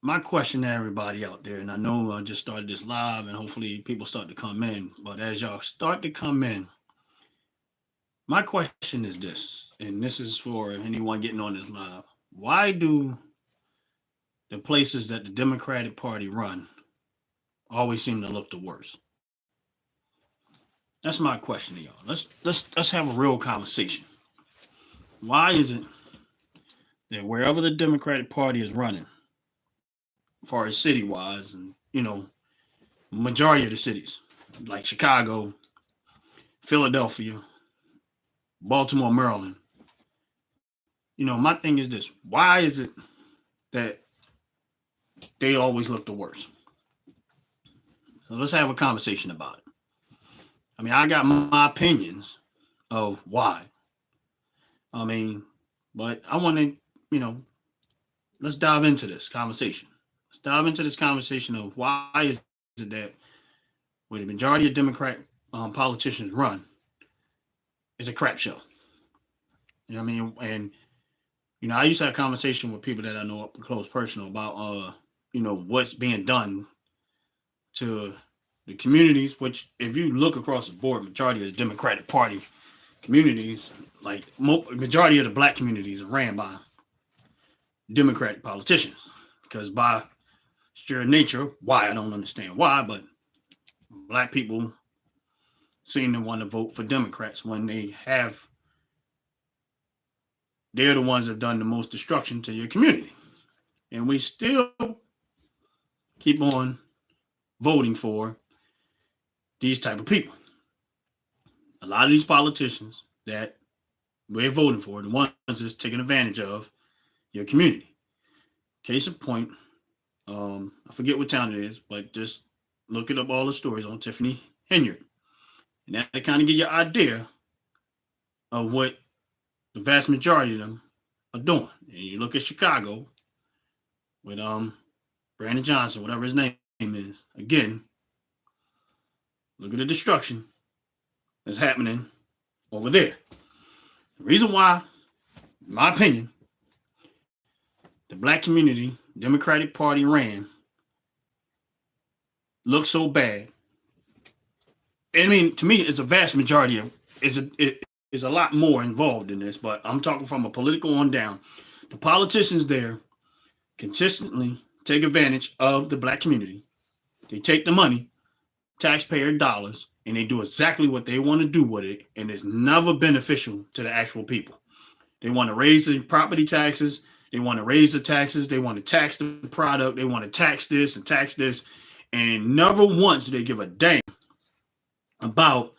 my question to everybody out there, and I know I just started this live, and hopefully people start to come in. But as y'all start to come in, my question is this, and this is for anyone getting on this live: why do the places that the Democratic Party run always seem to look the worst? That's my question to y'all. Let's have a real conversation. Why is it that wherever the Democratic Party is running, as far as city wise, and majority of the cities like Chicago, Philadelphia, Baltimore, Maryland. My thing is this: why is it that they always look the worst? So let's have a conversation about it. I mean, I got my opinions of why. I mean, but I want to, you know, let's dive into this conversation. Let's dive into this conversation of why is it that where the majority of Democrat politicians run is a crap show. You know what I mean? And I used to have a conversation with people that I know up close personal about what's being done to the communities, which if you look across the board, majority of the Democratic Party communities, like majority of the black communities are ran by Democratic politicians. Because by sheer nature, why I don't understand why, but black people seem to want to vote for Democrats when they're the ones that have done the most destruction to your community. And we still keep on voting for these type of people. A lot of these politicians that we're voting for, the ones that's taking advantage of your community. Case in point, I forget what town it is, but just look it up all the stories on Tiffany Henyard. And that kind of give you an idea of what the vast majority of them are doing. And you look at Chicago with Brandon Johnson, whatever his name is. Again, look at the destruction that's happening over there. The reason why, in my opinion, the black community, Democratic Party ran, looks so bad. I mean, to me, it's a vast majority of it is a lot more involved in this, but I'm talking from a political on down. The politicians there consistently take advantage of the black community. They take the money, taxpayer dollars, and they do exactly what they want to do with it, and it's never beneficial to the actual people. They want to raise the property taxes. They want to raise the taxes. They want to tax the product. They want to tax this and tax this. And never once do they give a damn about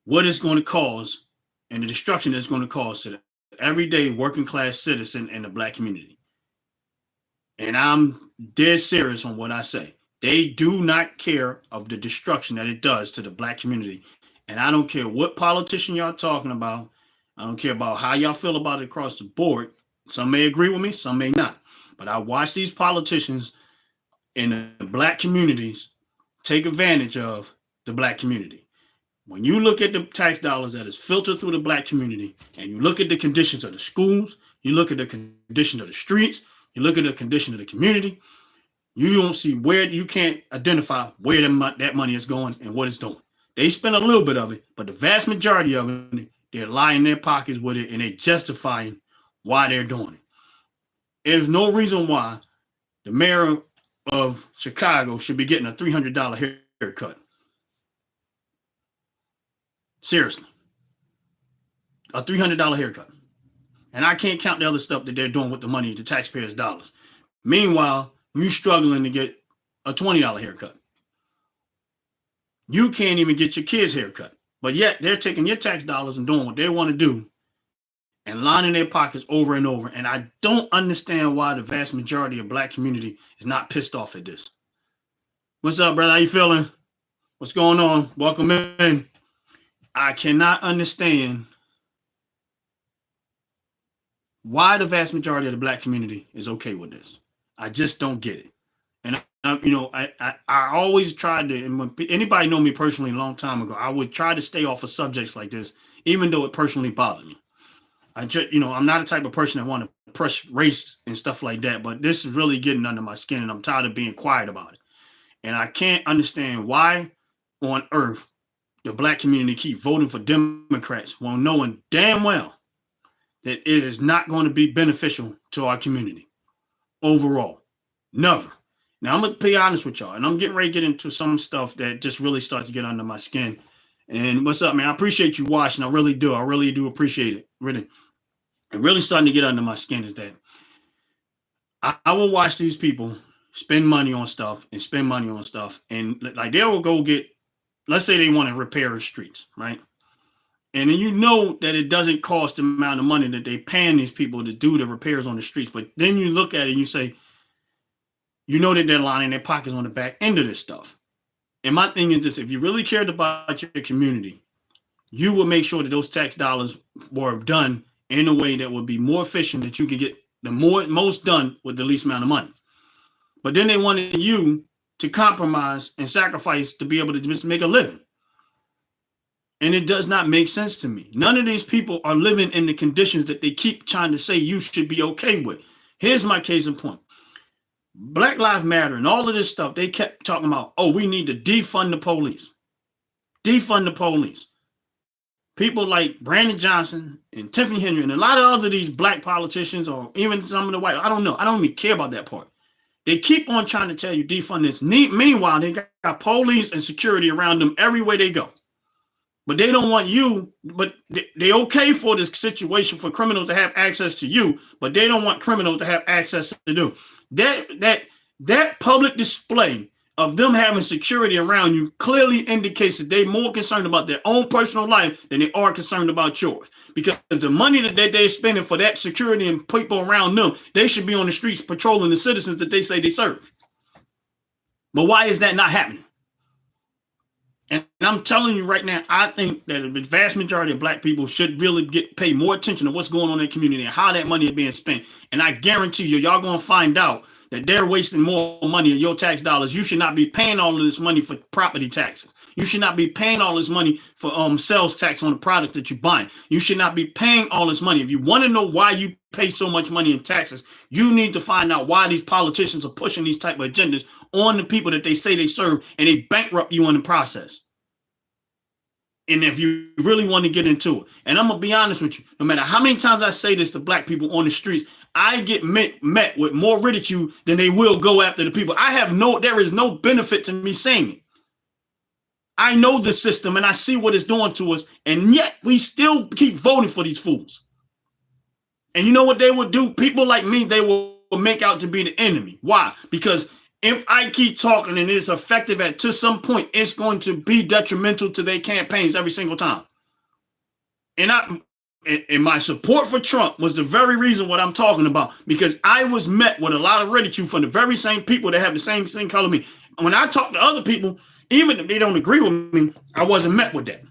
what it's going to cause and the destruction it's going to cause to the everyday working class citizen in the black community. And I'm dead serious on what I say. They do not care of the destruction that it does to the black community. And I don't care what politician y'all talking about. I don't care about how y'all feel about it across the board. Some may agree with me, some may not. But I watch these politicians in the black communities take advantage of the black community. When you look at the tax dollars that is filtered through the black community, and you look at the conditions of the schools, you look at the condition of the streets, you look at the condition of the community, you don't see where, you can't identify where that money is going and what it's doing. They spend a little bit of it, but the vast majority of it, they're lining their pockets with it, and they're justifying why they're doing it. There's no reason why the mayor of Chicago should be getting a $300 haircut. Seriously. A $300 haircut. And I can't count the other stuff that they're doing with the money, the taxpayers' dollars. Meanwhile, you struggling to get a $20 haircut. You can't even get your kids' haircut. But yet they're taking your tax dollars and doing what they want to do and lining their pockets over and over. And I don't understand why the vast majority of black community is not pissed off at this. What's up, brother? How you feeling? What's going on? Welcome in. I cannot understand why the vast majority of the black community is okay with this. I just don't get it. And I always tried to, and when anybody know me personally a long time ago, I would try to stay off of subjects like this, even though it personally bothered me. I'm not the type of person that want to press race and stuff like that, but this is really getting under my skin, and I'm tired of being quiet about it. And I can't understand why on earth the black community keep voting for Democrats while knowing damn well that it is not going to be beneficial to our community overall. Never. Now, I'm going to be honest with y'all, and I'm getting ready to get into some stuff that just really starts to get under my skin. And what's up, man? I appreciate you watching. I really do. I really do appreciate it. Really. And really starting to get under my skin is that I will watch these people spend money on stuff and spend money on stuff. And like they will go get, let's say they want to repair the streets, right? And then you know that it doesn't cost the amount of money that they paying these people to do the repairs on the streets. But then you look at it and you say, you know that they're lining their pockets on the back end of this stuff. And my thing is this, if you really cared about your community, you would make sure that those tax dollars were done in a way that would be more efficient, that you could get the most done with the least amount of money. But then they wanted you to compromise and sacrifice to be able to just make a living. And it does not make sense to me. None of these people are living in the conditions that they keep trying to say you should be okay with. Here's my case in point. Black Lives Matter and all of this stuff, they kept talking about, oh, we need to defund the police. Defund the police. People like Brandon Johnson and Tiffany Henry and a lot of other these black politicians, or even some of the white, I don't know. I don't even care about that part. They keep on trying to tell you defund this. Meanwhile, they got police and security around them everywhere they go. But they don't want you, but they okay for this situation for criminals to have access to you, but they don't want criminals to have access to do. That public display of them having security around you clearly indicates that they're more concerned about their own personal life than they are concerned about yours. Because the money that they're spending for that security and people around them, they should be on the streets patrolling the citizens that they say they serve. But why is that not happening? And I'm telling you right now, I think that the vast majority of black people should really pay more attention to what's going on in their community and how that money is being spent. And I guarantee you, y'all going to find out that they're wasting more money in your tax dollars. You should not be paying all of this money for property taxes. You should not be paying all this money for sales tax on the product that you're buying. You should not be paying all this money. If you want to know why you pay so much money in taxes, you need to find out why these politicians are pushing these type of agendas on the people that they say they serve, and they bankrupt you in the process. And if you really want to get into it, and I'm going to be honest with you, no matter how many times I say this to black people on the streets, I get met with more ridicule than they will go after the people. There is no benefit to me saying it. I know the system and I see what it's doing to us, and yet we still keep voting for these fools. And you know what they would do? People like me, they will make out to be the enemy. Why? Because if I keep talking and it's effective to some point, it's going to be detrimental to their campaigns every single time. And my support for Trump was the very reason what I'm talking about, because I was met with a lot of ridicule from the very same people that have the same color me. When I talk to other people, even if they don't agree with me, I wasn't met with that.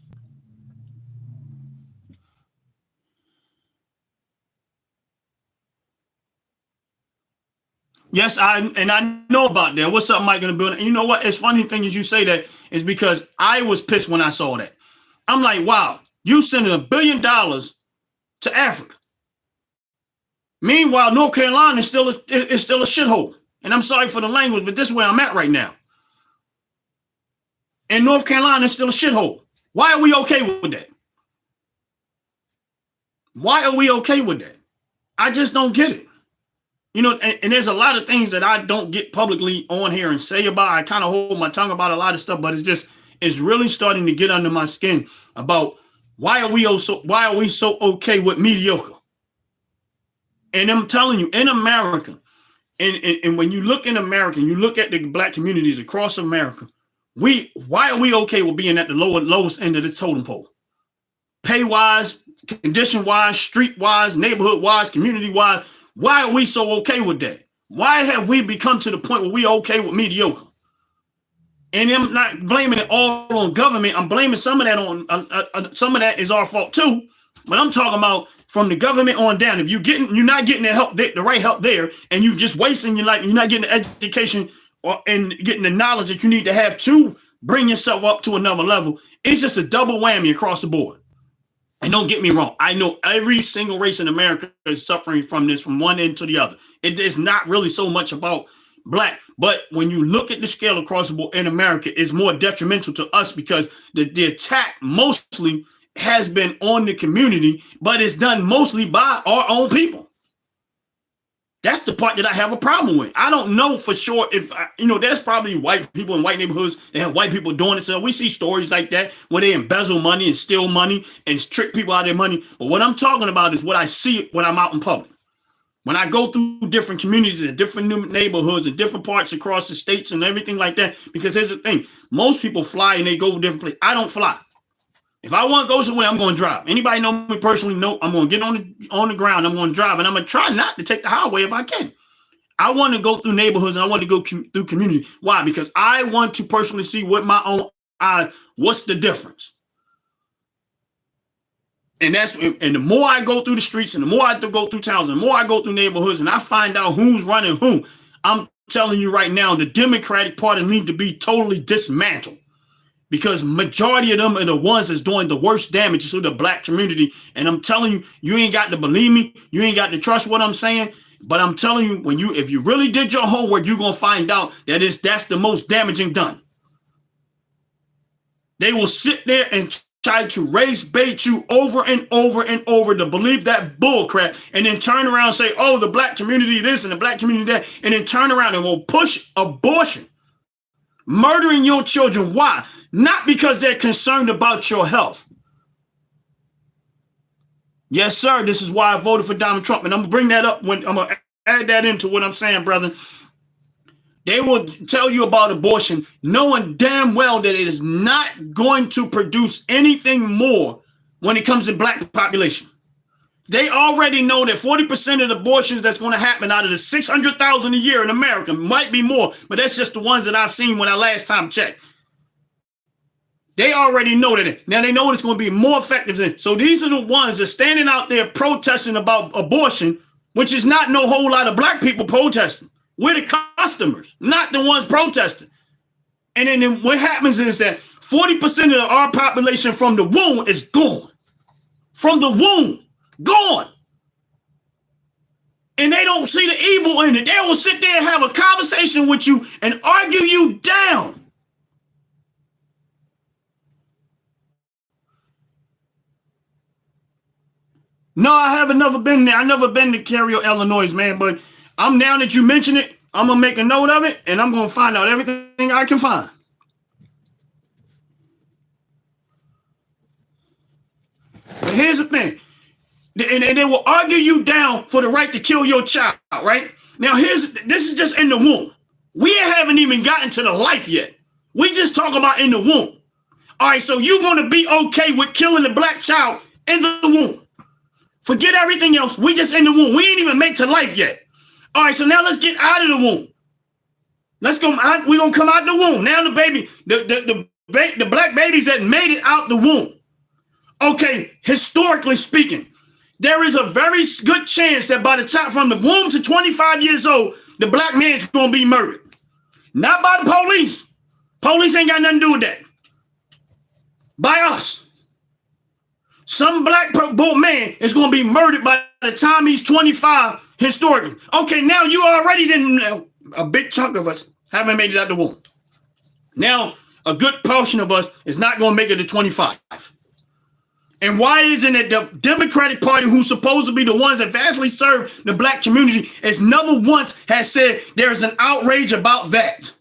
Yes, I know about that. What's up, Mike, in the building? You know what? It's funny thing is you say that is because I was pissed when I saw that. I'm like, wow, you sending $1 billion to Africa. Meanwhile, North Carolina is still a shithole. And I'm sorry for the language, but this is where I'm at right now. And North Carolina is still a shithole. Why are we okay with that? Why are we okay with that? I just don't get it. You know, and there's a lot of things that I don't get publicly on here and say about. I kind of hold my tongue about a lot of stuff, but it's really starting to get under my skin about why are we so okay with mediocre? And I'm telling you, in America, and when you look in America, and you look at the black communities across America, why are we okay with being at the lowest end of the totem pole? Pay wise, condition wise, street wise, neighborhood wise, community wise. Why are we so okay with that? Why have we become to the point where we're okay with mediocre? And I'm not blaming it all on government. I'm blaming some of that on some of that is our fault too. But I'm talking about from the government on down. If you're not getting the help, the right help there, and you just wasting your life, you're not getting the education and getting the knowledge that you need to have to bring yourself up to another level. It's just a double whammy across the board. And don't get me wrong, I know every single race in America is suffering from this from one end to the other. It is not really so much about black, but when you look at the scale across the board in America, it's more detrimental to us because the attack mostly has been on the community, but it's done mostly by our own people. That's the part that I have a problem with. I don't know for sure if, there's probably white people in white neighborhoods that have white people doing it. So we see stories like that where they embezzle money and steal money and trick people out of their money. But what I'm talking about is what I see when I'm out in public. When I go through different communities and different neighborhoods and different parts across the states and everything like that. Because here's the thing. Most people fly and they go to different places. I don't fly. If I want to go somewhere, I'm going to drive. Anybody know me personally? No, I'm going to get on the ground. I'm going to drive, and I'm going to try not to take the highway if I can. I want to go through neighborhoods, and I want to go through community. Why? Because I want to personally see with my own eye what's the difference. And the more I go through the streets, and the more I go through towns, and the more I go through neighborhoods, and I find out who's running who, I'm telling you right now, the Democratic Party needs to be totally dismantled. Because majority of them are the ones that's doing the worst damage to the black community. And I'm telling you, you ain't got to believe me. You ain't got to trust what I'm saying. But I'm telling you, if you really did your homework, you're going to find out that that's the most damaging done. They will sit there and try to race bait you over and over and over to believe that bull crap, and then turn around and say, oh, the black community this and the black community that, and then turn around and will push abortion. Murdering your children. Why? Not because they're concerned about your health. Yes, sir. This is why I voted for Donald Trump. And I'm going to bring that up when I'm going to add that into what I'm saying, brother. They will tell you about abortion, knowing damn well that it is not going to produce anything more when it comes to black population. They already know that 40% of the abortions that's going to happen out of the 600,000 a year in America might be more, but that's just the ones that I've seen when I last time checked. They already know that. Now they know it's going to be more effective. So these are the ones that are standing out there protesting about abortion, which is not no whole lot of black people protesting. We're the customers, not the ones protesting. And then what happens is that 40% of our population from the womb is gone. From the womb. Gone. And they don't see the evil in it. They will sit there and have a conversation with you and argue you down. No, I haven't never been there. I've never been to Cairo, Illinois, man. But I'm now that you mention it, I'm going to make a note of it, and I'm going to find out everything I can find. But here's the thing. And they will argue you down for the right to kill your child, right? Now, this is just in the womb. We haven't even gotten to the life yet. We just talk about in the womb. All right, so you're going to be okay with killing the black child in the womb. Forget everything else. We just in the womb. We ain't even made to life yet. All right, so now let's get out of the womb. Let's go. We're going to come out the womb. Now the baby, the black babies that made it out the womb. Okay, historically speaking, there is a very good chance that by the time from the womb to 25 years old, the black man's going to be murdered. Not by the police. Police ain't got nothing to do with that. By us. Some black man is going to be murdered by the time he's 25 historically. Okay, now you already didn't, a big chunk of us haven't made it out the womb. Now, a good portion of us is not going to make it to 25. And why isn't it the Democratic Party, who's supposed to be the ones that vastly serve the black community, has never once has said there's an outrage about that?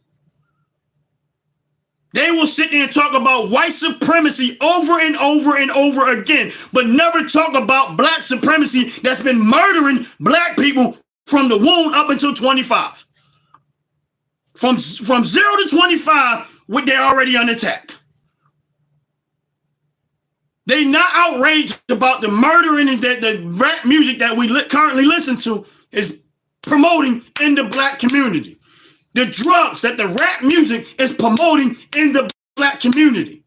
They will sit there and talk about white supremacy over and over and over again, but never talk about black supremacy that's been murdering black people from the womb up until 25. From 0 to 25, they're already under attack. They not outraged about the murdering and the rap music that we currently listen to is promoting in the black community. The drugs that the rap music is promoting in the black community.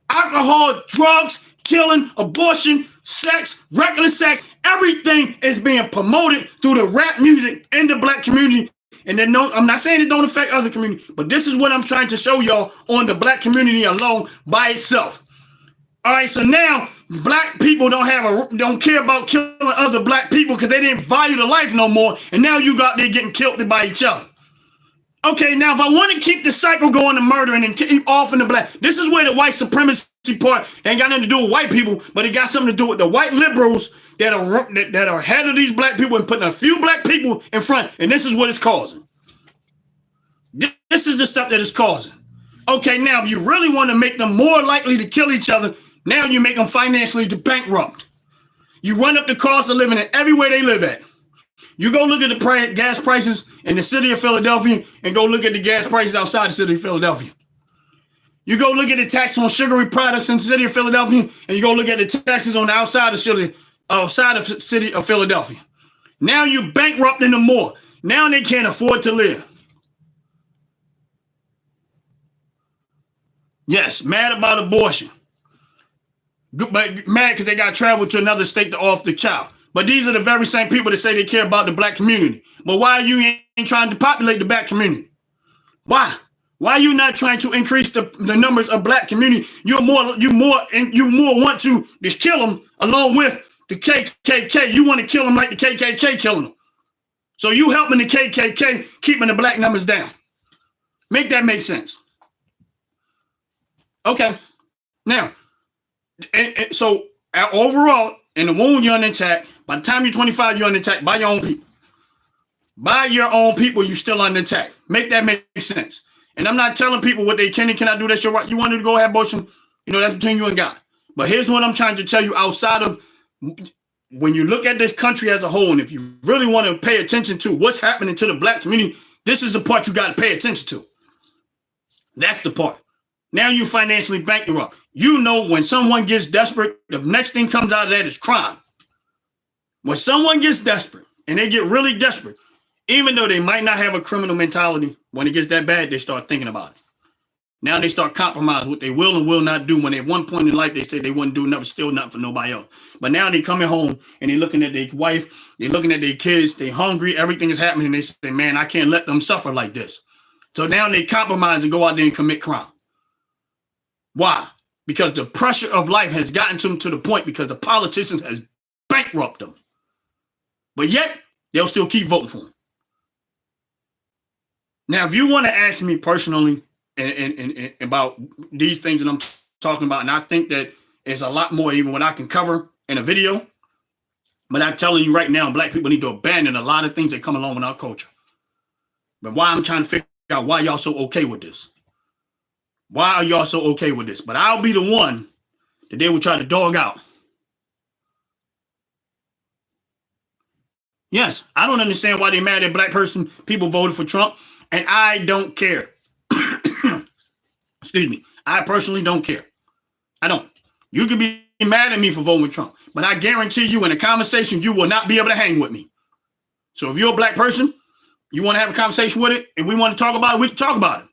Alcohol, drugs, killing, abortion, sex, reckless sex, everything is being promoted through the rap music in the black community. And then I'm not saying it don't affect other communities, but this is what I'm trying to show y'all on the black community alone by itself. All right, so now Black people don't care about killing other black people because they didn't value the life no more, and now you got there getting killed by each other. Okay, now if I want to keep the cycle going to murdering and keep off in the black, this is where the white supremacy part ain't got nothing to do with white people, but it got something to do with the white liberals that are ahead of these black people and putting a few black people in front, and this is what it's causing. This is the stuff that it's causing. Okay, now if you really want to make them more likely to kill each other, now you make them financially bankrupt. You run up the cost of living in everywhere they live at. You go look at the gas prices in the city of Philadelphia and go look at the gas prices outside the city of Philadelphia. You go look at the tax on sugary products in the city of Philadelphia and you go look at the taxes on the outside of the city of Philadelphia. Now you're bankrupting them more. Now they can't afford to live. Yes, mad about abortion. But mad because they got to travel to another state to offer the child. But these are the very same people that say they care about the black community. But why are you ain't trying to populate the black community? Why? Why are you not trying to increase the numbers of black community? You more want to just kill them along with the KKK. You want to kill them like the KKK killing them. So you helping the KKK keeping the black numbers down. Make that make sense. Okay. Now, so overall, in the womb, you're unintact. By the time you're 25, you're unintact by your own people. By your own people, you're still unintact. Make that make sense. And I'm not telling people what they can and cannot do. That's your right. You wanted to go have abortion, that's between you and God. But here's what I'm trying to tell you outside of when you look at this country as a whole, and if you really want to pay attention to what's happening to the black community, this is the part you got to pay attention to. That's the part. Now you financially bankrupt. You know when someone gets desperate, the next thing comes out of that is crime. When someone gets desperate and they get really desperate, even though they might not have a criminal mentality, when it gets that bad, they start thinking about it. Now they start compromising what they will and will not do when at one point in life they say they wouldn't do nothing, still nothing for nobody else. But now they coming home and they're looking at their wife, they're looking at their kids, they're hungry, everything is happening. And they say, man, I can't let them suffer like this. So now they compromise and go out there and commit crime. Why? Because the pressure of life has gotten to them to the point because the politicians has bankrupted them. But yet, they'll still keep voting for them. Now, if you want to ask me personally and about these things that I'm talking about, and I think that it's a lot more even what I can cover in a video, but I'm telling you right now, black people need to abandon a lot of things that come along with our culture. But why I'm trying to figure out why y'all so okay with this. Why are y'all so okay with this? But I'll be the one that they will try to dog out. Yes, I don't understand why they're mad at black people voted for Trump, and I don't care. Excuse me. I personally don't care. I don't. You can be mad at me for voting with Trump, but I guarantee you in a conversation, you will not be able to hang with me. So if you're a black person, you want to have a conversation with it, and we want to talk about it, we can talk about it.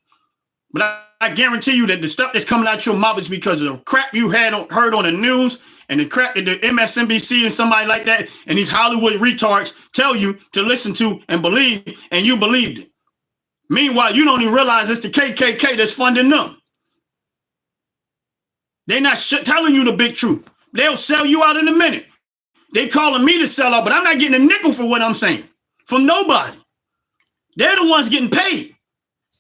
But I guarantee you that the stuff that's coming out your mouth is because of the crap you heard on the news and the crap that the MSNBC and somebody like that and these Hollywood retards tell you to listen to and believe, and you believed it. Meanwhile, you don't even realize it's the KKK that's funding them. They're not telling you the big truth. They'll sell you out in a minute. They calling me to sell out, but I'm not getting a nickel for what I'm saying from nobody. They're the ones getting paid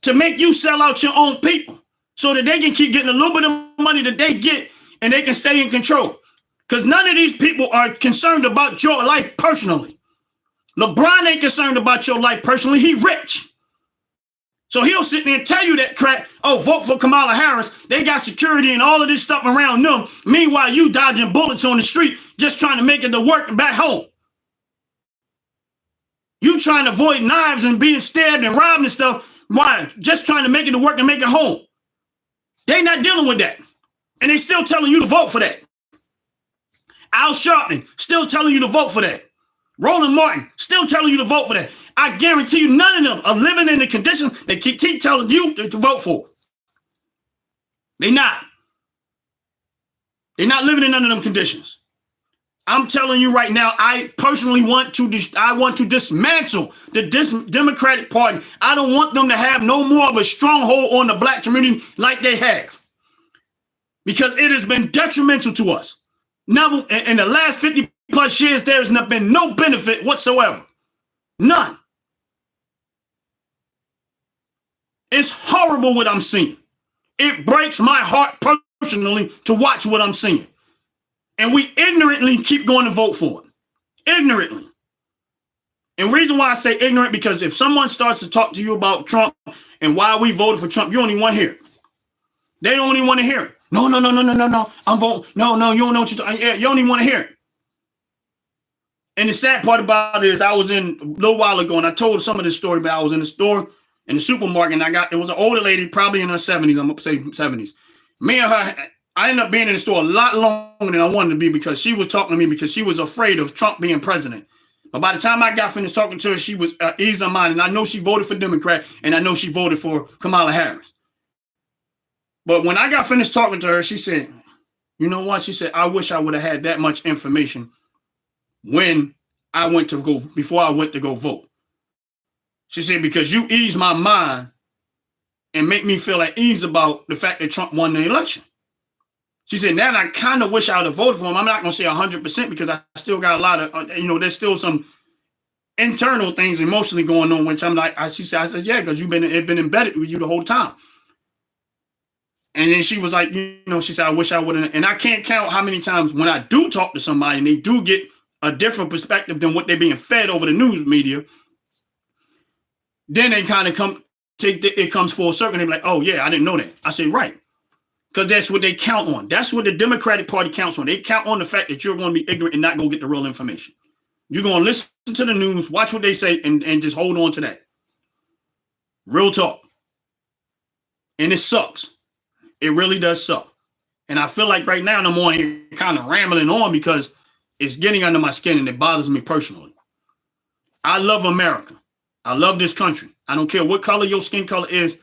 to make you sell out your own people so that they can keep getting a little bit of money that they get and they can stay in control. Because none of these people are concerned about your life personally. LeBron ain't concerned about your life personally. He rich. So he'll sit there and tell you that crap. Oh, vote for Kamala Harris. They got security and all of this stuff around them. Meanwhile, you dodging bullets on the street, just trying to make it to work and back home. You trying to avoid knives and being stabbed and robbed and stuff. Why? Just trying to make it to work and make it home. They not dealing with that. And they still telling you to vote for that. Al Sharpton still telling you to vote for that. Roland Martin still telling you to vote for that. I guarantee you none of them are living in the conditions they keep telling you to vote for. They're not. They're not living in none of them conditions. I'm telling you right now, I personally want to dismantle the Democratic Party. I don't want them to have no more of a stronghold on the black community like they have. Because it has been detrimental to us. Never in the last 50 plus years, there's not been no benefit whatsoever. None. It's horrible what I'm seeing. It breaks my heart personally to watch what I'm seeing. And we ignorantly keep going to vote for it. Ignorantly. And the reason why I say ignorant, because if someone starts to talk to you about Trump and why we voted for Trump, you only want to hear it. They don't even want to hear it. No. I'm voting. No, you don't know what you're talking. You don't even want to hear it. And the sad part about it is I was in a little while ago and I told some of this story, but I was in the store in the supermarket and it was an older lady, probably in her 70s. I'm going to say 70s. Me and her, I ended up being in the store a lot longer than I wanted to be because she was talking to me because she was afraid of Trump being president. But by the time I got finished talking to her, she was eased her mind. And I know she voted for Democrat and I know she voted for Kamala Harris. But when I got finished talking to her, she said, you know what? She said, I wish I would have had that much information when I went to go, before I went to go vote. She said, because you ease my mind and make me feel at ease about the fact that Trump won the election. She said, now I kind of wish I would have voted for him. I'm not going to say 100% because I still got a lot of, there's still some internal things emotionally going on, which I'm like, I said, yeah, because it's been embedded with you the whole time. And then she was like, she said, I wish I would have. And I can't count how many times when I do talk to somebody and they do get a different perspective than what they're being fed over the news media, then they kind of it comes full circle. They're like, oh, yeah, I didn't know that. I said, right. Because that's what they count on. That's what the Democratic Party counts on. They count on the fact that you're going to be ignorant and not going to get the real information. You're going to listen to the news, watch what they say, and just hold on to that. Real talk. And it sucks. It really does suck. And I feel like right now I'm on here kind of rambling on because it's getting under my skin and it bothers me personally. I love America. I love this country. I don't care what color your skin color is.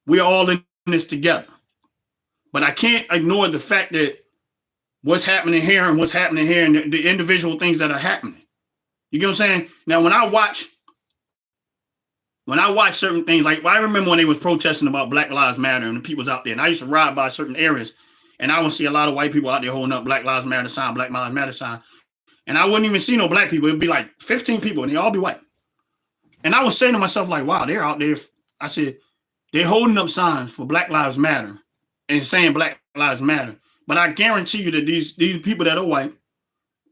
We're all in this together. But I can't ignore the fact that what's happening here and what's happening here and the individual things that are happening. You get what I'm saying? Now, when I watch certain things, like I remember when they was protesting about Black Lives Matter and the people was out there, and I used to ride by certain areas, and I would see a lot of white people out there holding up Black Lives Matter sign, Black Lives Matter sign, and I wouldn't even see no black people. It'd be like 15 people, and they all be white. And I was saying to myself, like, wow, they're out there. I said, they're holding up signs for Black Lives Matter and saying Black Lives Matter. But I guarantee you that these people that are white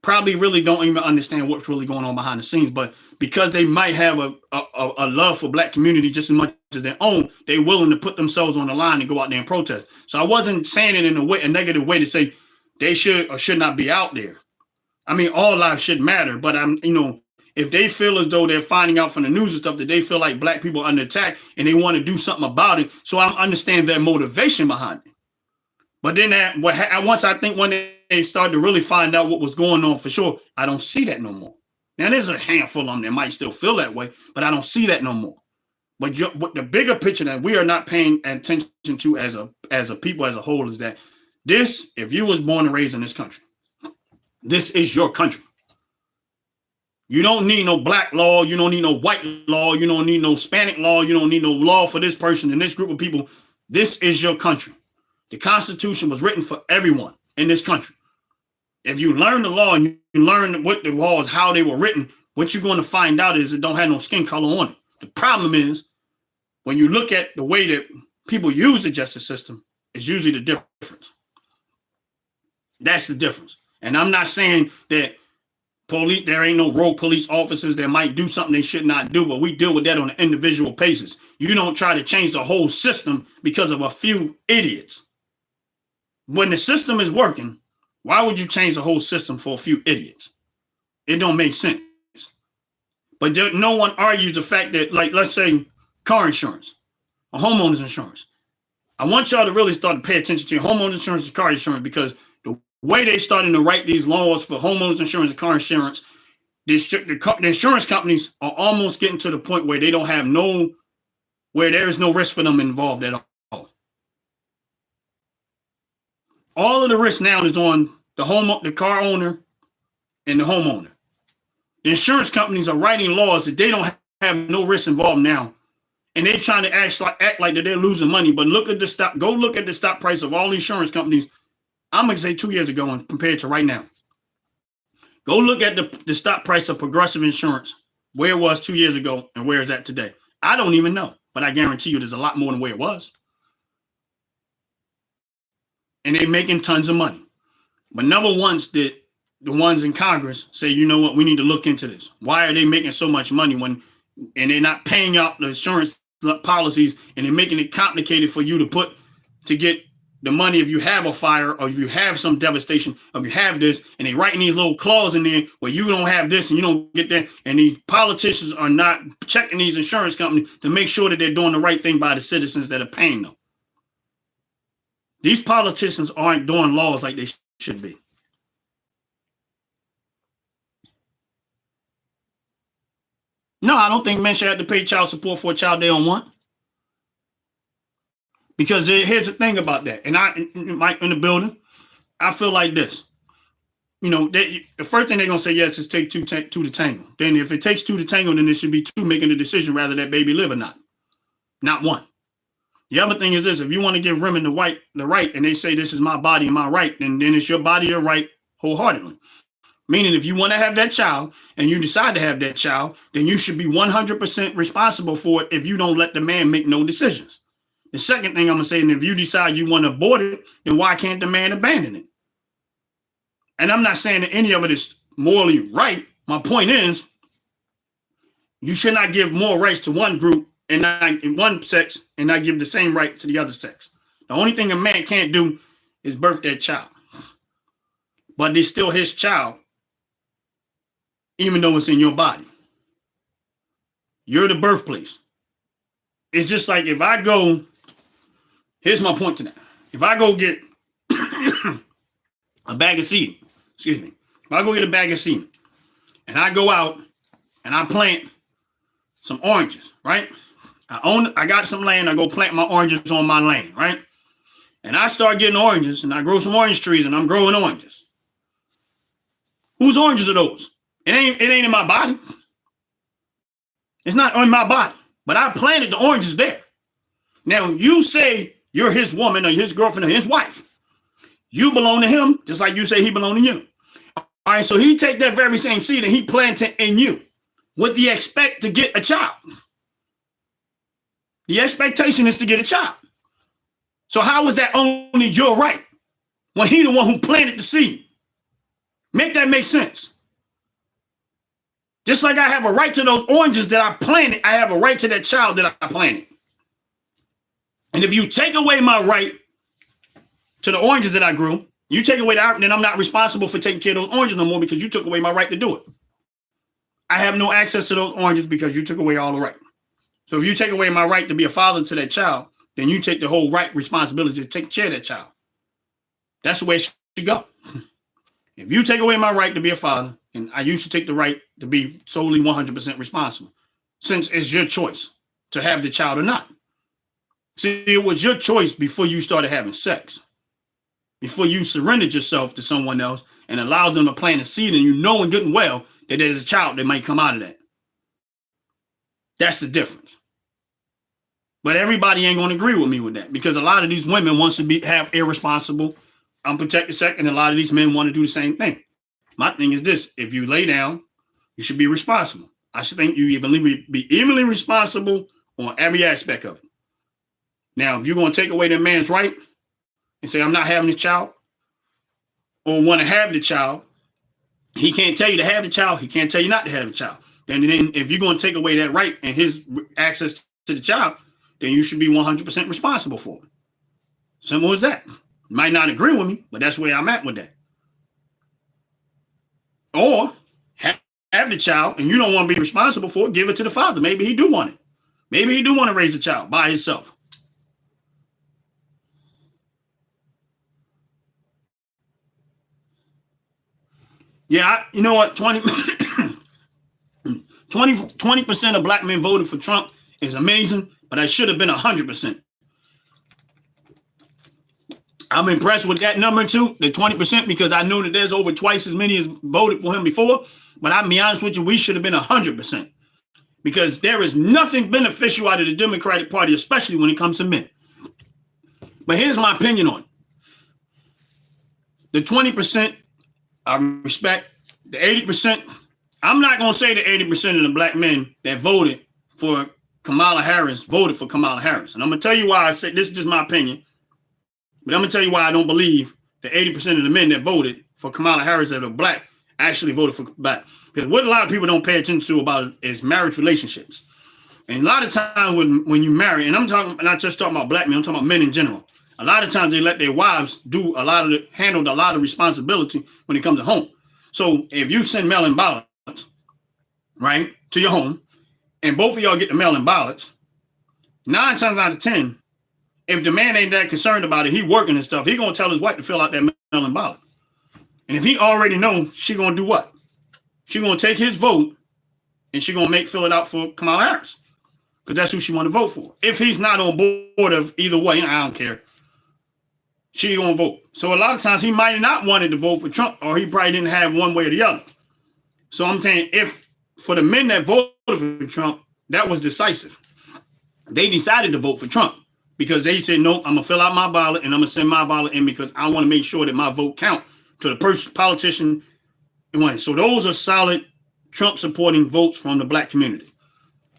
probably really don't even understand what's really going on behind the scenes. But because they might have a love for black community just as much as their own, they're willing to put themselves on the line and go out there and protest. So I wasn't saying it in a negative way to say they should or should not be out there. I mean, all lives should matter, but if they feel as though they're finding out from the news and stuff that they feel like black people are under attack and they want to do something about it, so I understand their motivation behind it. But then once I think when they started to really find out what was going on for sure, I don't see that no more. Now, there's a handful of them that might still feel that way, but I don't see that no more. But the bigger picture that we are not paying attention to as a people as a whole is that this, if you was born and raised in this country, this is your country. You don't need no black law. You don't need no white law. You don't need no Hispanic law. You don't need no law for this person and this group of people. This is your country. The Constitution was written for everyone in this country. If you learn the law and you learn what the laws, how they were written, what you're going to find out is it don't have no skin color on it. The problem is when you look at the way that people use the justice system, it's usually the difference. That's the difference. And I'm not saying that there ain't no rogue police officers that might do something they should not do, but we deal with that on an individual basis. You don't try to change the whole system because of a few idiots. When the system is working, why would you change the whole system for a few idiots? It don't make sense. But no one argues the fact that, like, let's say car insurance or homeowners insurance. I want y'all to really start to pay attention to your homeowners insurance and car insurance, because the way they're starting to write these laws for homeowners insurance and car insurance, the insurance companies are almost getting to the point where they don't have where there is no risk for them involved at all. All of the risk now is on the car owner and the homeowner. The insurance companies are writing laws that they don't have no risk involved now. And they're trying to act like that they're losing money. But go look at the stock price of all insurance companies I'm going to say 2 years ago and compared to right now. Go look at the stock price of Progressive Insurance, where it was 2 years ago and where it's at today. I don't even know, but I guarantee you there's a lot more than where it was. And they're making tons of money. But never once did the ones in Congress say, you know what, we need to look into this. Why are they making so much money and they're not paying out the insurance policies, and they're making it complicated for you to get the money if you have a fire or if you have some devastation, or if you have this, and they writing these little clauses in there where you don't have this and you don't get that. And these politicians are not checking these insurance companies to make sure that they're doing the right thing by the citizens that are paying them. These politicians aren't doing laws like they should be. No, I don't think men should have to pay child support for a child they don't want. Because here's the thing about that. And in the building, I feel like this. You know, the first thing they're going to say, yes, is take two to tango. Then if it takes two to tango, then it should be two making the decision whether that baby live or not. Not one. The other thing is this: if you want to give women the right, and they say this is my body and my right, then it's your body, your right, wholeheartedly. Meaning, if you want to have that child and you decide to have that child, then you should be 100% responsible for it if you don't let the man make no decisions. The second thing I'm going to say, and if you decide you want to abort it, then why can't the man abandon it? And I'm not saying that any of it is morally right. My point is, you should not give more rights to one group and not in one sex and not give the same right to the other sex. The only thing a man can't do is birth that child. But it's still his child, even though it's in your body. You're the birthplace. It's just like if I go, here's my point to that. If I go get a bag of seed, if I go get a bag of seed and I go out and I plant some oranges, right? I got some land, I go plant my oranges on my land, right? And I start getting oranges and I grow some orange trees and I'm growing oranges. Whose oranges are those? It ain't in my body. It's not in my body. But I planted the oranges there. Now, you say you're his woman or his girlfriend or his wife. You belong to him, just like you say he belong to you. All right, so he take that very same seed and he planted in you with the expect to get a child. The expectation is to get a child. So how is that only your right when he the one who planted the seed? Make that make sense. Just like I have a right to those oranges that I planted, I have a right to that child that I planted. And if you take away my right to the oranges that I grew, you take away that, then I'm not responsible for taking care of those oranges no more because you took away my right to do it. I have no access to those oranges because you took away all the right. So if you take away my right to be a father to that child, then you take the whole right responsibility to take care of that child. That's the way it should go. If you take away my right to be a father, and I used to take the right to be solely 100% responsible, since it's your choice to have the child or not. See, it was your choice before you started having sex, before you surrendered yourself to someone else and allowed them to plant a seed, and you knowing good and well that there's a child that might come out of that. That's the difference. But everybody ain't going to agree with me with that because a lot of these women wants to have irresponsible, unprotected sex, and a lot of these men want to do the same thing. My thing is this: if you lay down, you should be responsible. I should think you be evenly responsible on every aspect of it. Now, if you're going to take away that man's right and say, I'm not having the child, or want to have the child, he can't tell you to have the child, he can't tell you not to have the child. And then if you're going to take away that right and his access to the child, then you should be 100% responsible for it. Simple as that. You might not agree with me, but that's where I'm at with that. Or have the child and you don't want to be responsible for it, give it to the father. Maybe he do want it. Maybe he do want to raise a child by himself. Yeah, you know what? 20% of black men voted for Trump is amazing, but that should have been 100%. I'm impressed with that number too, the 20%, because I know that there's over twice as many as voted for him before. But I'll be honest with you, we should have been 100%, because there is nothing beneficial out of the Democratic Party, especially when it comes to men. But here's my opinion on it. The 20%, I respect. The 80%, I'm not going to say the 80% of the black men that voted for Kamala Harris voted for Kamala Harris. And I'm going to tell you why I say this is just my opinion. But I'm going to tell you why I don't believe the 80% of the men that voted for Kamala Harris that are black actually voted for black. Because what a lot of people don't pay attention to about it is marriage relationships. And a lot of times when you marry, and I'm not just talking about black men, I'm talking about men in general. A lot of times they let their wives handle a lot of responsibility when it comes to home. So if you send mail-in ballots, right, to your home, and both of y'all get the mail-in ballots, 9 times out of 10, if the man ain't that concerned about it, he working and stuff, he gonna tell his wife to fill out that mail-in ballot. And if he already knows, she gonna do what? She gonna take his vote and she gonna fill it out for Kamala Harris. Because that's who she want to vote for. If he's not on board of either way, I don't care. She gonna vote. So a lot of times he might not wanted to vote for Trump, or he probably didn't have one way or the other. So I'm saying if for the men that voted for Trump, that was decisive. They decided to vote for Trump because they said, no, I'm gonna fill out my ballot and I'm gonna send my ballot in because I want to make sure that my vote count to the politician. So those are solid Trump supporting votes from the black community.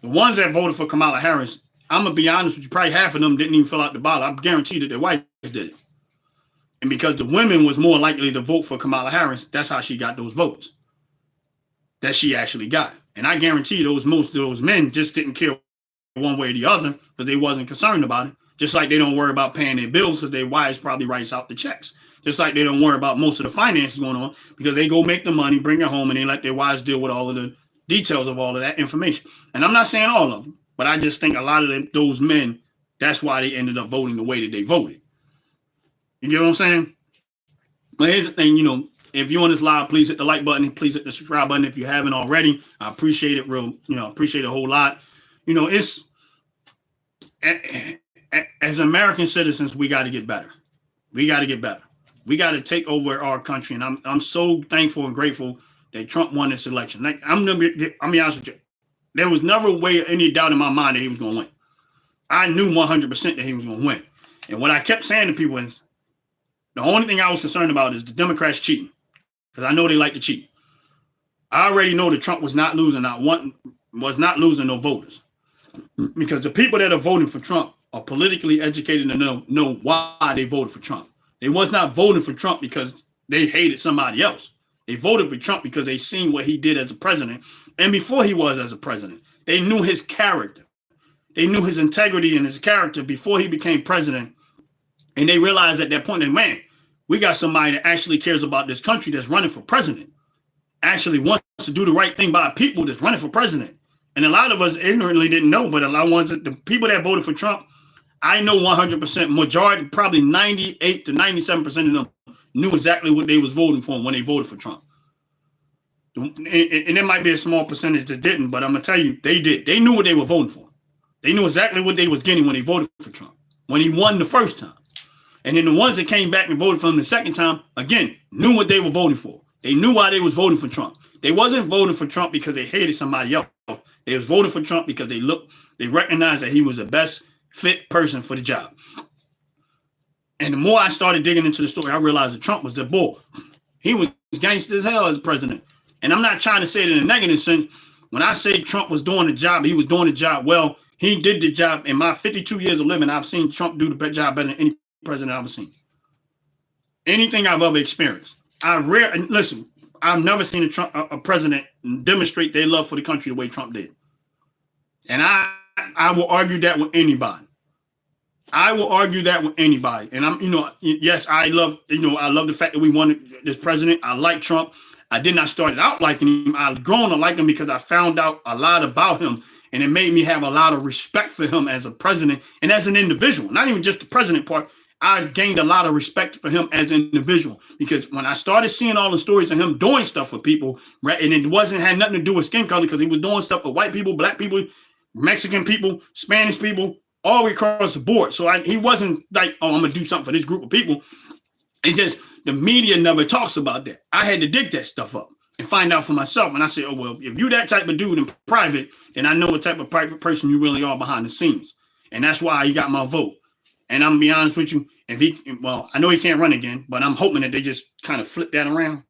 The ones that voted for Kamala Harris, I'm going to be honest with you, probably half of them didn't even fill out the ballot. I guarantee that their wives did it. And because the women was more likely to vote for Kamala Harris, that's how she got those votes that she actually got. And I guarantee most of those men just didn't care one way or the other because they wasn't concerned about it. Just like they don't worry about paying their bills because their wives probably writes out the checks. Just like they don't worry about most of the finances going on because they go make the money, bring it home, and they let their wives deal with all of the details of all of that information. And I'm not saying all of them, but I just think a lot of those men, that's why they ended up voting the way that they voted. You get what I'm saying? But here's the thing, if you're on this live, please hit the like button. Please hit the subscribe button if you haven't already. I appreciate it appreciate it a whole lot. It's as American citizens, we got to get better. We got to get better. We got to take over our country. And I'm so thankful and grateful that Trump won this election. Like, I'm gonna be honest with you. There was never any doubt in my mind that he was going to win. I knew 100% that he was going to win. And what I kept saying to people is, the only thing I was concerned about is the Democrats cheating, because I know they like to cheat. I already know that Trump was not losing no voters, because the people that are voting for Trump are politically educated and know why they voted for Trump. They was not voting for Trump because they hated somebody else. They voted for Trump because they seen what he did as a president. And before he was as a president, they knew his character. They knew his integrity and his character before he became president. And they realized at that point that, man, we got somebody that actually cares about this country that's running for president, actually wants to do the right thing by people that's running for president. And a lot of us ignorantly didn't know, but a lot of the people that voted for Trump, I know 100%, majority, probably 98 to 97% of them knew exactly what they was voting for when they voted for Trump. And there might be a small percentage that didn't, but I'm going to tell you, they did. They knew what they were voting for. They knew exactly what they was getting when they voted for Trump, when he won the first time. And then the ones that came back and voted for him the second time, again, knew what they were voting for. They knew why they was voting for Trump. They wasn't voting for Trump because they hated somebody else. They was voting for Trump because they recognized that he was the best fit person for the job. And the more I started digging into the story, I realized that Trump was the bull. He was gangster as hell as president. And I'm not trying to say it in a negative sense. When I say Trump was doing the job, he was doing the job well. He did the job. In my 52 years of living, I've seen Trump do the job better than any president I've ever seen. Anything I've ever experienced. Listen, I've never seen a president demonstrate their love for the country the way Trump did. And I will argue that with anybody. I will argue that with anybody. And yes, I love the fact that we won this president. I like Trump. I did not start out liking him. I've grown to like him because I found out a lot about him. And it made me have a lot of respect for him as a president and as an individual. Not even just the president part. I gained a lot of respect for him as an individual, because when I started seeing all the stories of him doing stuff for people, right, and it had nothing to do with skin color, because he was doing stuff for white people, black people, Mexican people, Spanish people, all the way across the board. So he wasn't like, oh, I'm going to do something for this group of people. It's just the media never talks about that. I had to dig that stuff up and find out for myself. And I said, oh, well, if you're that type of dude in private, then I know what type of private person you really are behind the scenes. And that's why he got my vote. And I'm going to be honest with you, if he, well, I know he can't run again, but I'm hoping that they just kind of flip that around.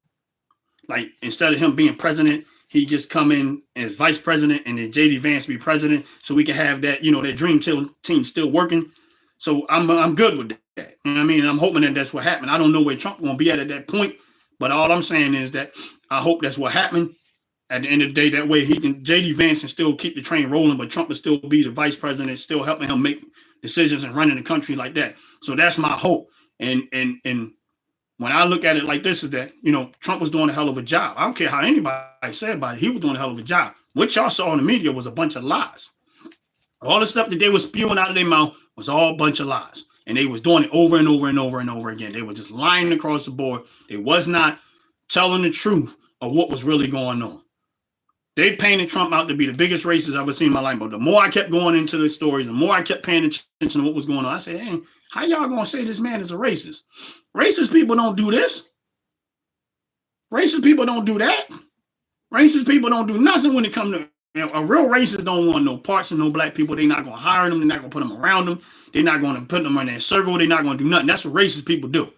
Like instead of him being president, he just come in as vice president and then JD Vance be president, so we can have that, that dream team still working. So I'm good with that. You know what I mean? I'm hoping that that's what happened. I don't know where Trump won't be at that point, but all I'm saying is that I hope that's what happened. At the end of the day, that way JD Vance can still keep the train rolling, but Trump will still be the vice president, still helping him make decisions and running the country like that. So that's my hope. And when I look at it like this, is that, Trump was doing a hell of a job. I don't care how anybody said about it. He was doing a hell of a job. What y'all saw in the media was a bunch of lies. All the stuff that they were spewing out of their mouth was all a bunch of lies. And they was doing it over and over and over and over again. They were just lying across the board. They was not telling the truth of what was really going on. They painted Trump out to be the biggest racist I've ever seen in my life. But the more I kept going into the stories, the more I kept paying attention to what was going on. I said, hey, how y'all going to say this man is a racist? Racist people don't do this. Racist people don't do that. Racist people don't do nothing when it comes to, a real racist don't want no parts of no black people. They're not going to hire them. They're not going to put them around them. They're not going to put them in their circle. They're not going to do nothing. That's what racist people do.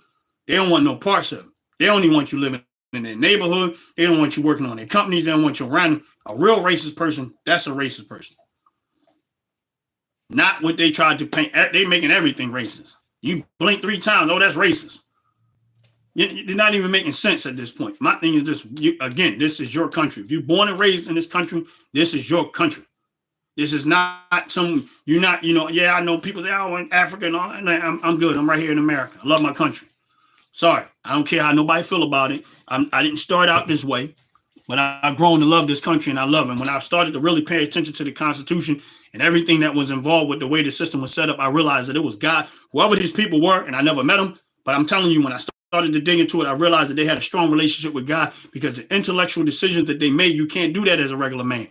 They don't want no parts of them. They only want you living in their neighborhood. They don't want you working on their companies. They don't want you around. A real racist person, that's a racist person. Not what they tried to paint. They making everything racist. You blink 3 times, oh, that's racist. You're not even making sense at this point. My thing is this, again, this is your country. If you're born and raised in this country, this is your country. This is not some, you're not, yeah, I know people say, oh, in Africa and all that. I'm good. I'm right here in America. I love my country. Sorry. I don't care how nobody feel about it. I didn't start out this way, but I've grown to love this country and I love it. When I started to really pay attention to the Constitution and everything that was involved with the way the system was set up, I realized that it was God, whoever these people were, and I never met them. But I'm telling you, when I started to dig into it, I realized that they had a strong relationship with God because the intellectual decisions that they made, you can't do that as a regular man.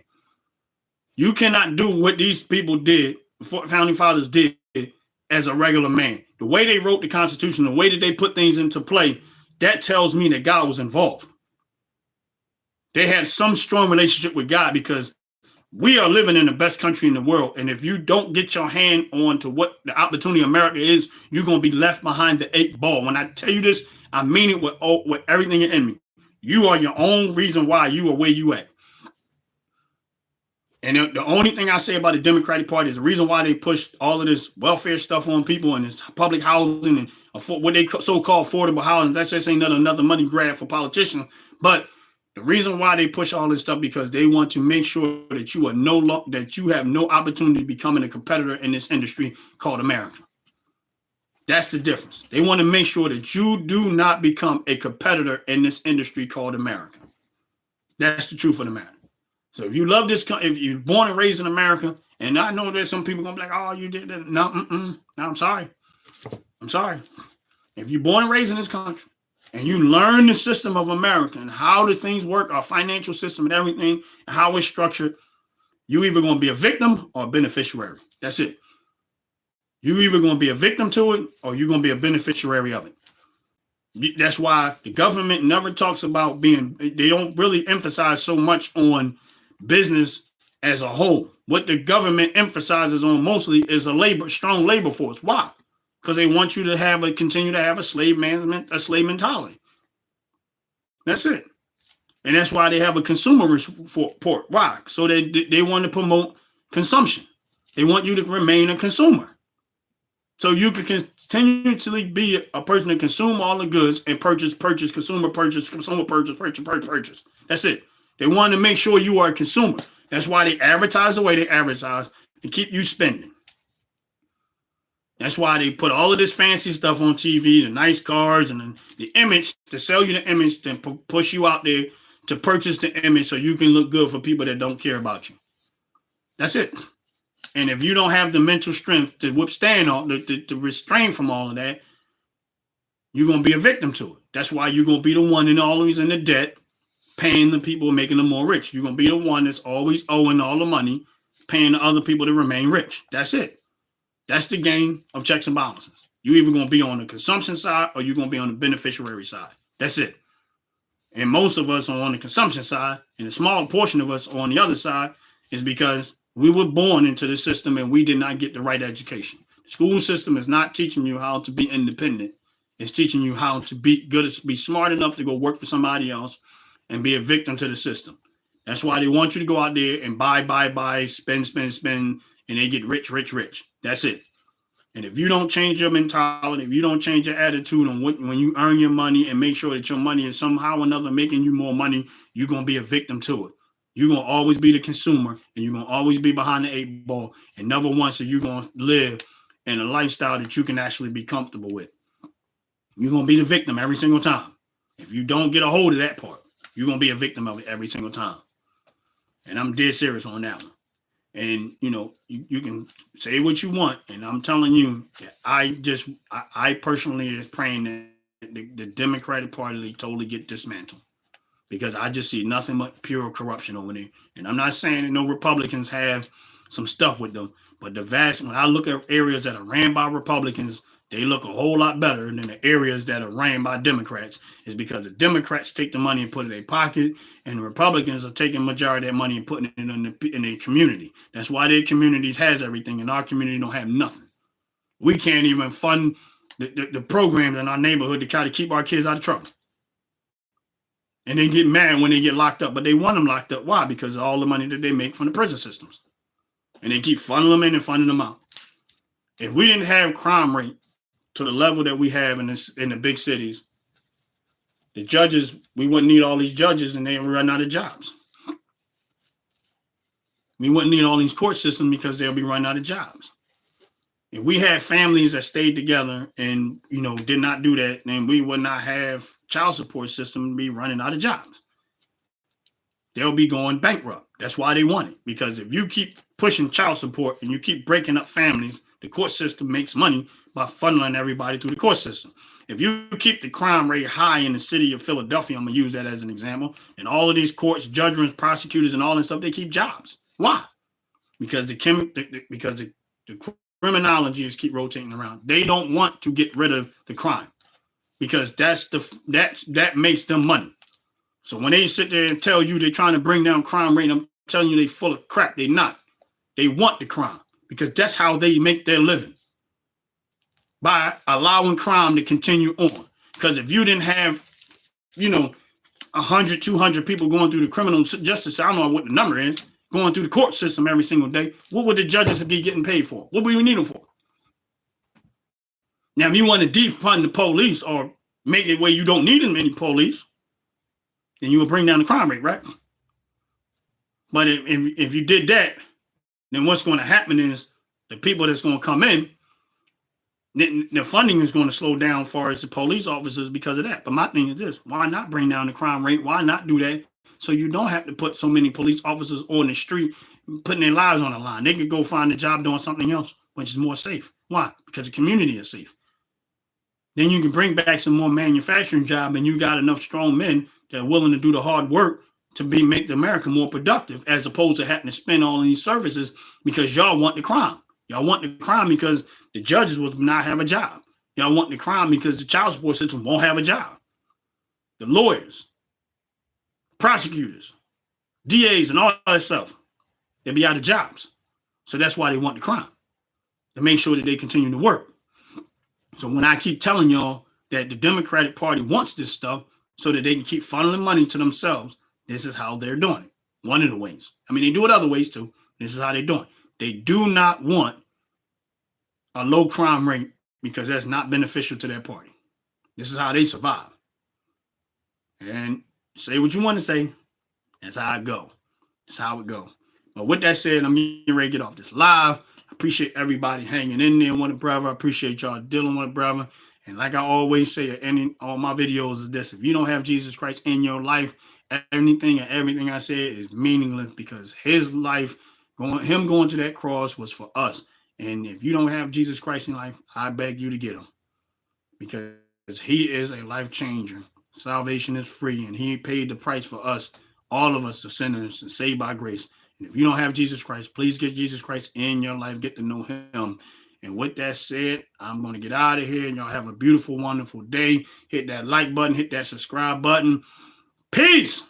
You cannot do what these people did, founding fathers did, as a regular man. The way they wrote the Constitution, the way that they put things into play, that tells me that God was involved. They had some strong relationship with God because we are living in the best country in the world. And if you don't get your hand on to what the opportunity America is, you're going to be left behind the 8 ball. When I tell you this, I mean it with everything in me. You are your own reason why you are where you at. And the only thing I say about the Democratic Party is the reason why they pushed all of this welfare stuff on people and this public housing and what they so-called affordable housing. That's just ain't another money grab for politicians. But the reason why they push all this stuff because they want to make sure that you have no opportunity to becoming a competitor in this industry called America. That's the difference. They want to make sure that you do not become a competitor in this industry called America. That's the truth of the matter. So if you love this, if you're born and raised in America, and I know there's some people gonna be like, "Oh, you did that." No, I'm sorry. I'm sorry. If you're born and raised in this country, and you learn the system of America and how the things work, our financial system and everything, and how it's structured, you either gonna be a victim or a beneficiary. That's it. You either gonna be a victim to it or you're gonna be a beneficiary of it. That's why the government never talks about they don't really emphasize so much on business as a whole. What the government emphasizes on mostly is a strong labor force. Why? Because they want you to continue to have a slave mentality. That's it. And that's why they have a consumerist report. Why? So they want to promote consumption. They want you to remain a consumer. So you can continuously be a person that consume all the goods and purchase, consumer purchase. That's it. They want to make sure you are a consumer. That's why they advertise the way they advertise to keep you spending. That's why they put all of this fancy stuff on TV, the nice cars and the image, to sell you the image, to push you out there to purchase the image so you can look good for people that don't care about you. That's it. And if you don't have the mental strength to withstand to restrain from all of that, you're going to be a victim to it. That's why you're going to be the one and always in the debt, paying the people, making them more rich. You're going to be the one that's always owing all the money, paying the other people to remain rich. That's it. That's the game of checks and balances. You're either going to be on the consumption side or you're going to be on the beneficiary side. That's it. And most of us are on the consumption side, and a small portion of us are on the other side is because we were born into the system and we did not get the right education. School system is not teaching you how to be independent. It's teaching you how to be good, be smart enough to go work for somebody else and be a victim to the system. That's why they want you to go out there and buy, spend, and they get rich. That's it. And if you don't change your mentality, if you don't change your attitude on when you earn your money and make sure that your money is somehow or another making you more money, you're going to be a victim to it. You're going to always be the consumer, and you're going to always be behind the 8 ball. And never once are you going to live in a lifestyle that you can actually be comfortable with. You're going to be the victim every single time. If you don't get a hold of that part, you're going to be a victim of it every single time. And I'm dead serious on that one. And, you can say what you want. And I'm telling you, I personally is praying that the Democratic Party totally get dismantled. Because I just see nothing but pure corruption over there. And I'm not saying that no Republicans have some stuff with them. But when I look at areas that are ran by Republicans, they look a whole lot better than the areas that are ran by Democrats. Is because the Democrats take the money and put it in their pocket, and the Republicans are taking majority of that money and putting it in their community. That's why their communities has everything, and our community don't have nothing. We can't even fund the programs in our neighborhood to try to keep our kids out of trouble. And they get mad when they get locked up, but they want them locked up. Why? Because of all the money that they make from the prison systems. And they keep funding them in and funding them out. If we didn't have crime rate to the level that we have in the big cities, the judges, we wouldn't need all these judges and they run out of jobs. We wouldn't need all these court systems because they'll be running out of jobs. If we had families that stayed together and, did not do that, then we would not have child support system be running out of jobs. They'll be going bankrupt. That's why they want it. Because if you keep pushing child support and you keep breaking up families, the court system makes money by funneling everybody through the court system. If you keep the crime rate high in the city of Philadelphia, I'm going to use that as an example, and all of these courts, judges, prosecutors, and all this stuff, they keep jobs. Why? Because the criminologists keep rotating around. They don't want to get rid of the crime because that makes them money. So when they sit there and tell you they're trying to bring down crime rate, I'm telling you they're full of crap. They're not. They want the crime because that's how they make their living, by allowing crime to continue on. Because if you didn't have, 100, 200 people going through the criminal justice, I don't know what the number is, going through the court system every single day, what would the judges be getting paid for? What would we need them for? Now, if you want to defund the police or make it where you don't need as many police, then you will bring down the crime rate, right? But if you did that, then what's going to happen is the people that's going to come in, the funding is going to slow down as far as the police officers because of that. But my thing is this: why not bring down the crime rate? Why not do that so you don't have to put so many police officers on the street putting their lives on the line? They could go find a job doing something else, which is more safe. Why? Because the community is safe. Then you can bring back some more manufacturing job, and you got enough strong men that are willing to do the hard work to make America more productive, as opposed to having to spend all of these services because y'all want the crime. Y'all want the crime because the judges will not have a job. Y'all want the crime because the child support system won't have a job. The lawyers, prosecutors, DAs, and all that stuff, they'll be out of jobs. So that's why they want the crime, to make sure that they continue to work. So when I keep telling y'all that the Democratic Party wants this stuff so that they can keep funneling money to themselves, this is how they're doing it. One of the ways. I mean, they do it other ways too. This is how they're doing it. They do not want a low crime rate because that's not beneficial to their party. This is how they survive. And say what you want to say. That's how it go. That's how it go. But with that said, I'm getting ready to get off this live. I appreciate everybody hanging in there with a brother. I appreciate y'all dealing with a brother. And like I always say in all my videos is this: if you don't have Jesus Christ in your life, everything I said is meaningless, because his life, him going to that cross was for us. And if you don't have Jesus Christ in life, I beg you to get him, because he is a life changer. Salvation is free, and he paid the price for us. All of us are sinners and saved by grace. And if you don't have Jesus Christ, please get Jesus Christ in your life. Get to know him. And with that said, I'm going to get out of here, and y'all have a beautiful, wonderful day. Hit that like button. Hit that subscribe button. Peace.